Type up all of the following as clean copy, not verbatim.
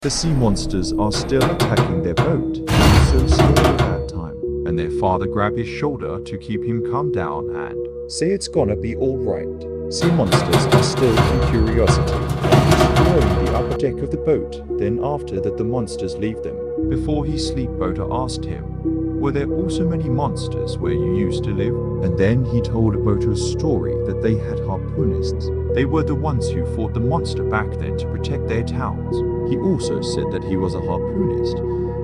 The sea monsters are still attacking their boat. He's so scared at that time, and their father grabbed his shoulder to keep him calm down and say it's gonna be alright. Sea monsters are still in curiosity. He's exploring the upper deck of the boat, then after that the monsters leave them. Before he sleep, Bota asked him, "Were there also many monsters where you used to live?" And then he told Bota a story that they had harpoonists. They were the ones who fought the monster back then to protect their towns. He also said that he was a harpoonist,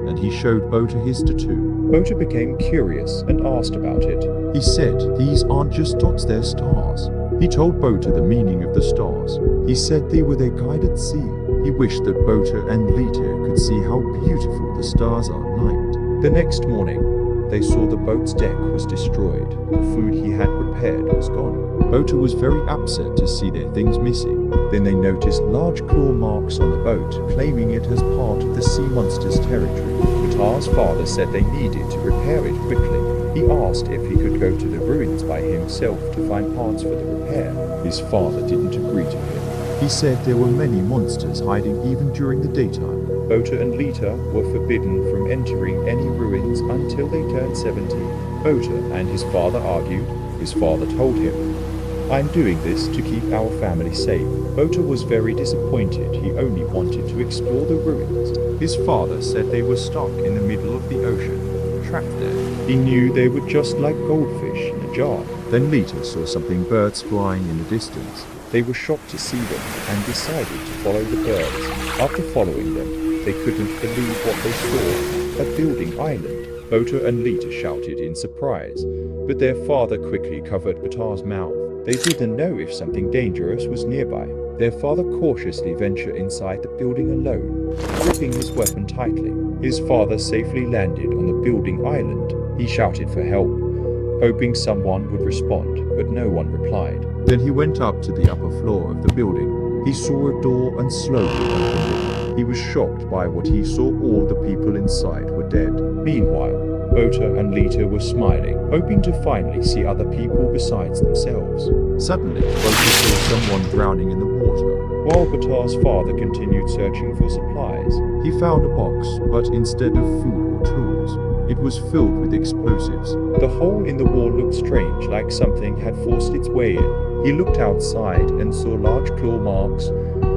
and he showed Bota his tattoo. Bota became curious and asked about it. He said, "These aren't just dots, they're stars." He told Bota the meaning of the stars. He said they were their guide at sea. He wished that Bota and Lita could see how beautiful the stars are at night. The next morning, they saw the boat's deck was destroyed. The food he had prepared was gone. Bota was very upset to see their things missing. Then they noticed large claw marks on the boat, claiming it as part of the sea monster's territory. Bota's father said they needed to repair it quickly. He asked if he could go to the ruins by himself to find parts for the repair. His father didn't agree to him. He said there were many monsters hiding even during the daytime. Bota and Lita were forbidden from entering any ruins until they turned 70. Bota and his father argued. His father told him, "I'm doing this to keep our family safe." Bota was very disappointed. He only wanted to explore the ruins. His father said they were stuck in the middle of the ocean, trapped there. He knew they were just like goldfish in a jar. Then Lita saw something birds flying in the distance. They were shocked to see them and decided to follow the birds. After following them, they couldn't believe what they saw, a building island. Bota and Lita shouted in surprise, but their father quickly covered Bota's mouth. They didn't know if something dangerous was nearby. Their father cautiously ventured inside the building alone, gripping his weapon tightly. His father safely landed on the building island. He shouted for help, hoping someone would respond, but no one replied. Then he went up to the upper floor of the building. He saw a door and slowly opened it. He was shocked by what he saw. All the people inside were dead. Meanwhile, Bota and Lita were smiling, hoping to finally see other people besides themselves. Suddenly, Bota saw someone drowning in the water. While Bota's father continued searching for supplies, he found a box, but instead of food or tools, it was filled with explosives. The hole in the wall looked strange, like something had forced its way in. He looked outside and saw large claw marks,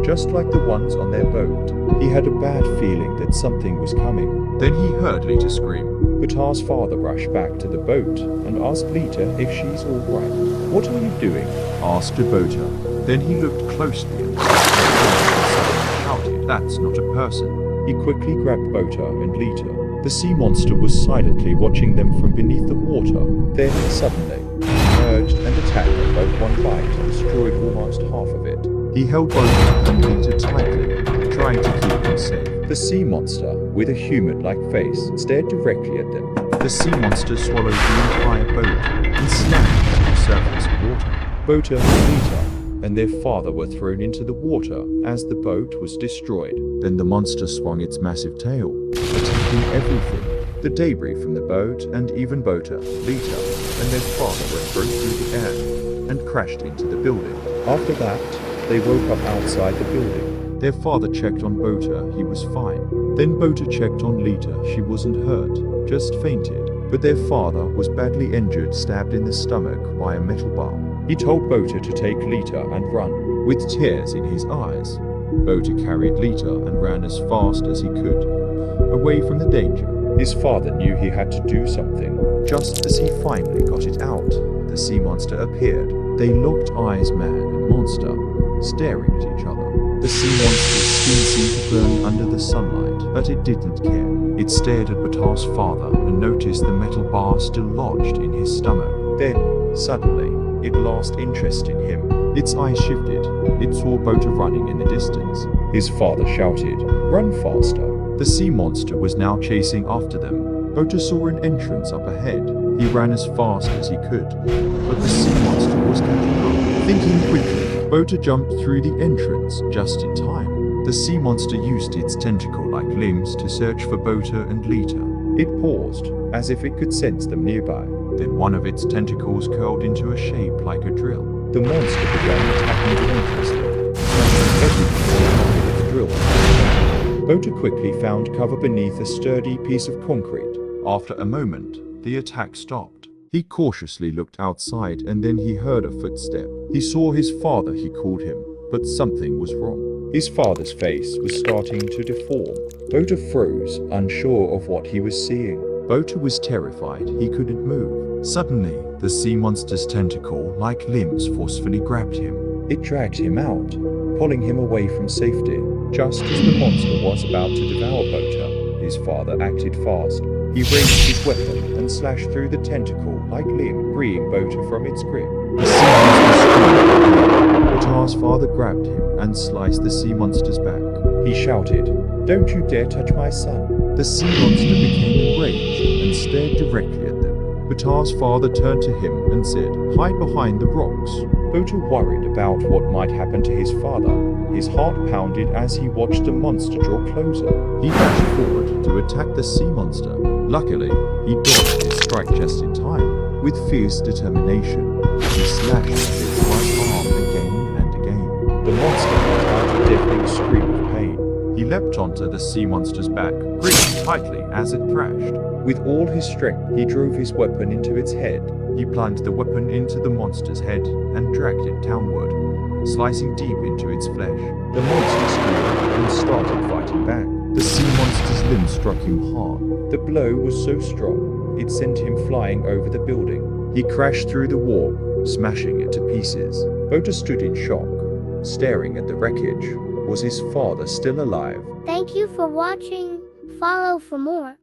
just like the ones on their boat. He had a bad feeling that something was coming. Then he heard Lita scream. Bota's father rushed back to the boat and asked Lita if she's all right. "What are you doing?" asked Bota. Then he looked closely and shouted, "That's not a person." He quickly grabbed Bota and Lita. The sea monster was silently watching them from beneath the water. Then suddenly, he emerged and attacked the boat. One bite destroyed almost half of it. He held Bota and Lita tightly, trying to keep them safe. The sea monster, with a human-like face, stared directly at them. The sea monster swallowed the entire boat and slammed it on the surface of water. Bota and Lita and their father were thrown into the water as the boat was destroyed. Then the monster swung its massive tail, attacking everything. The debris from the boat and even Bota, Lita, and their father were thrown through the air and crashed into the building. After that, they woke up outside the building. Their father checked on Bota, he was fine. Then Bota checked on Lita, she wasn't hurt, just fainted. But their father was badly injured, stabbed in the stomach by a metal bar. He told Bota to take Lita and run. With tears in his eyes, Bota carried Lita and ran as fast as he could, away from the danger. His father knew he had to do something. Just as he finally got it out, the sea monster appeared. They locked eyes, man and monster, staring at each other. The sea monster's skin seemed to burn under the sunlight, but it didn't care. It stared at Bota's father and noticed the metal bar still lodged in his stomach. Then, suddenly, it lost interest in him. Its eyes shifted. It saw Bota running in the distance. His father shouted, "Run faster!" The sea monster was now chasing after them. Bota saw an entrance up ahead. He ran as fast as he could, but the sea monster was catching up. Thinking quickly, Bota jumped through the entrance just in time. The sea monster used its tentacle-like limbs to search for Bota and Lita. It paused, as if it could sense them nearby. Then one of its tentacles curled into a shape like a drill. The monster began attacking relentlessly, smashing everything with its drill. Bota quickly found cover beneath a sturdy piece of concrete. After a moment, the attack stopped. He cautiously looked outside and then he heard a footstep. He saw his father, he called him, but something was wrong. His father's face was starting to deform. Bota froze, unsure of what he was seeing. Bota was terrified, he couldn't move. Suddenly, the sea monster's tentacle-like limbs forcefully grabbed him. It dragged him out, pulling him away from safety. Just as the monster was about to devour Bota, his father acted fast. He raised his weapon and slashed through the tentacle-like limb, freeing Bota from its grip. The sea monster screamed. Bota's father grabbed him and sliced the sea monster's back. He shouted, "Don't you dare touch my son." The sea monster became enraged and stared directly at them. Bota's father turned to him and said, "Hide behind the rocks." Bota worried about what might happen to his father. His heart pounded as he watched the monster draw closer. He dashed forward to attack the sea monster. Luckily, he dodged his strike just in time. With fierce determination, he slashed at its right arm again and again. The monster let out a deafening scream of pain. He leapt onto the sea monster's back, gripping tightly as it thrashed. With all his strength, he drove his weapon into its head. He plunged the weapon into the monster's head and dragged it downward, slicing deep into its flesh. The monster screamed and started fighting back. The sea monster's limb struck him hard. The blow was so strong, it sent him flying over the building. He crashed through the wall, smashing it to pieces. Bota stood in shock, staring at the wreckage. Was his father still alive? Thank you for watching. Follow for more.